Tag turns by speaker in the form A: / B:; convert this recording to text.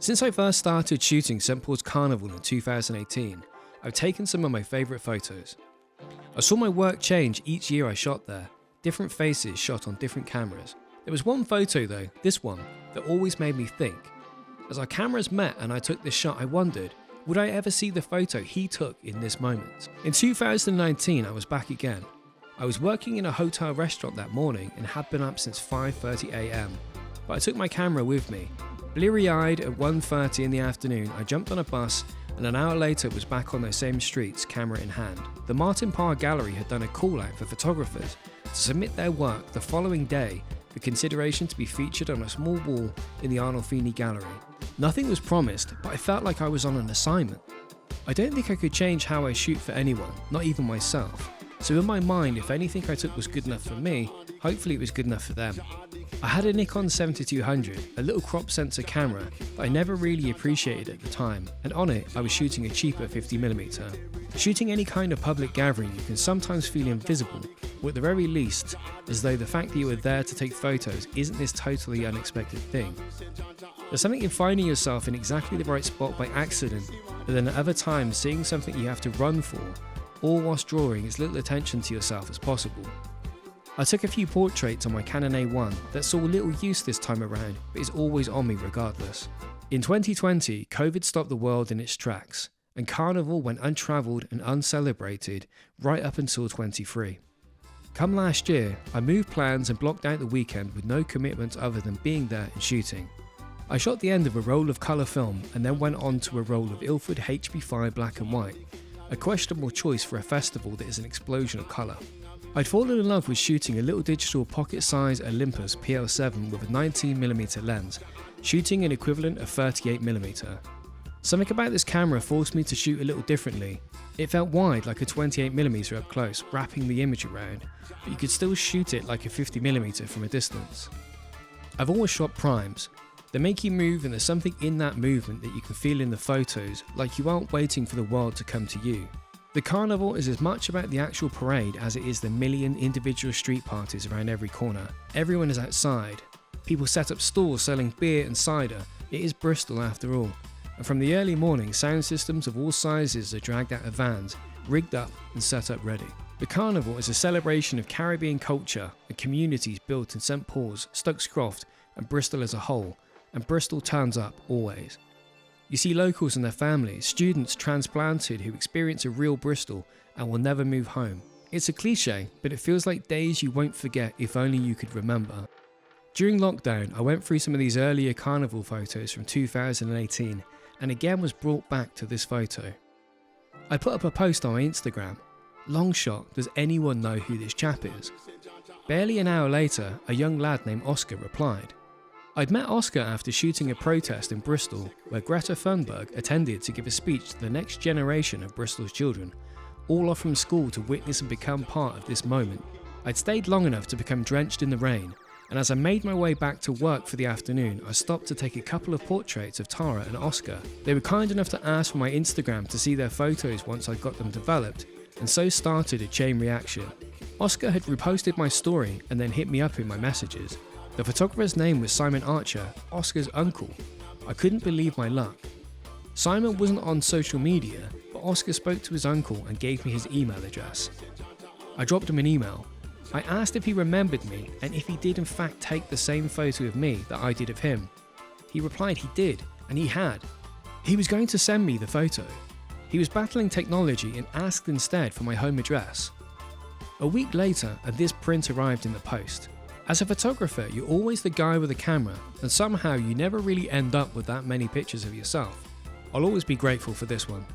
A: Since I first started shooting St. Paul's Carnival in 2018, I've taken some of my favourite photos. I saw my work change each year I shot there, different faces shot on different cameras. There was one photo though, this one, that always made me think. As our cameras met and I took this shot, I wondered, would I ever see the photo he took in this moment? In 2019, I was back again. I was working in a hotel restaurant that morning and had been up since 5:30 AM, but I took my camera with me. Bleary-eyed at 1:30 in the afternoon, I jumped on a bus and an hour later was back on those same streets, camera in hand. The Martin Parr Gallery had done a call out for photographers to submit their work the following day for consideration to be featured on a small wall in the Arnolfini Gallery. Nothing was promised, but I felt like I was on an assignment. I don't think I could change how I shoot for anyone, not even myself. So in my mind, if anything I took was good enough for me, hopefully it was good enough for them. I had a Nikon 7200, a little crop sensor camera that I never really appreciated at the time, and on it I was shooting a cheaper 50mm. Shooting any kind of public gathering you can sometimes feel invisible, or at the very least, as though the fact that you were there to take photos isn't this totally unexpected thing. There's something in finding yourself in exactly the right spot by accident, but then at other times seeing something you have to run for, all whilst drawing as little attention to yourself as possible. I took a few portraits on my Canon A1 that saw little use this time around, but is always on me regardless. In 2020, COVID stopped the world in its tracks, and Carnival went untravelled and uncelebrated right up until 23. Come last year, I moved plans and blocked out the weekend with no commitment other than being there and shooting. I shot the end of a roll of colour film and then went on to a roll of Ilford HB5 black and white, a questionable choice for a festival that is an explosion of colour. I'd fallen in love with shooting a little digital pocket-size Olympus PL7 with a 19mm lens, shooting an equivalent of 38mm. Something about this camera forced me to shoot a little differently. It felt wide like a 28mm up close, wrapping the image around, but you could still shoot it like a 50mm from a distance. I've always shot primes. They make you move and there's something in that movement that you can feel in the photos, like you aren't waiting for the world to come to you. The Carnival is as much about the actual parade as it is the million individual street parties around every corner. Everyone is outside. People set up stalls selling beer and cider. It is Bristol after all. And from the early morning, sound systems of all sizes are dragged out of vans, rigged up and set up ready. The Carnival is a celebration of Caribbean culture and communities built in St. Paul's, Stokes-Croft and Bristol as a whole, and Bristol turns up always. You see locals and their families, students transplanted who experience a real Bristol and will never move home. It's a cliche, but it feels like days you won't forget if only you could remember. During lockdown, I went through some of these earlier Carnival photos from 2018 and again was brought back to this photo. I put up a post on my Instagram. Long shot, does anyone know who this chap is? Barely an hour later, a young lad named Oscar replied. I'd met Oscar after shooting a protest in Bristol where Greta Thunberg attended to give a speech to the next generation of Bristol's children, all off from school to witness and become part of this moment. I'd stayed long enough to become drenched in the rain, and as I made my way back to work for the afternoon, I stopped to take a couple of portraits of Tara and Oscar. They were kind enough to ask for my Instagram to see their photos once I got them developed, and so started a chain reaction. Oscar had reposted my story and then hit me up in my messages. The photographer's name was Simon Archer, Oscar's uncle. I couldn't believe my luck. Simon wasn't on social media, but Oscar spoke to his uncle and gave me his email address. I dropped him an email. I asked if he remembered me and if he did in fact take the same photo of me that I did of him. He replied he did, and he had. He was going to send me the photo. He was battling technology and asked instead for my home address. A week later, and this print arrived in the post. As a photographer, you're always the guy with a camera, and somehow you never really end up with that many pictures of yourself. I'll always be grateful for this one.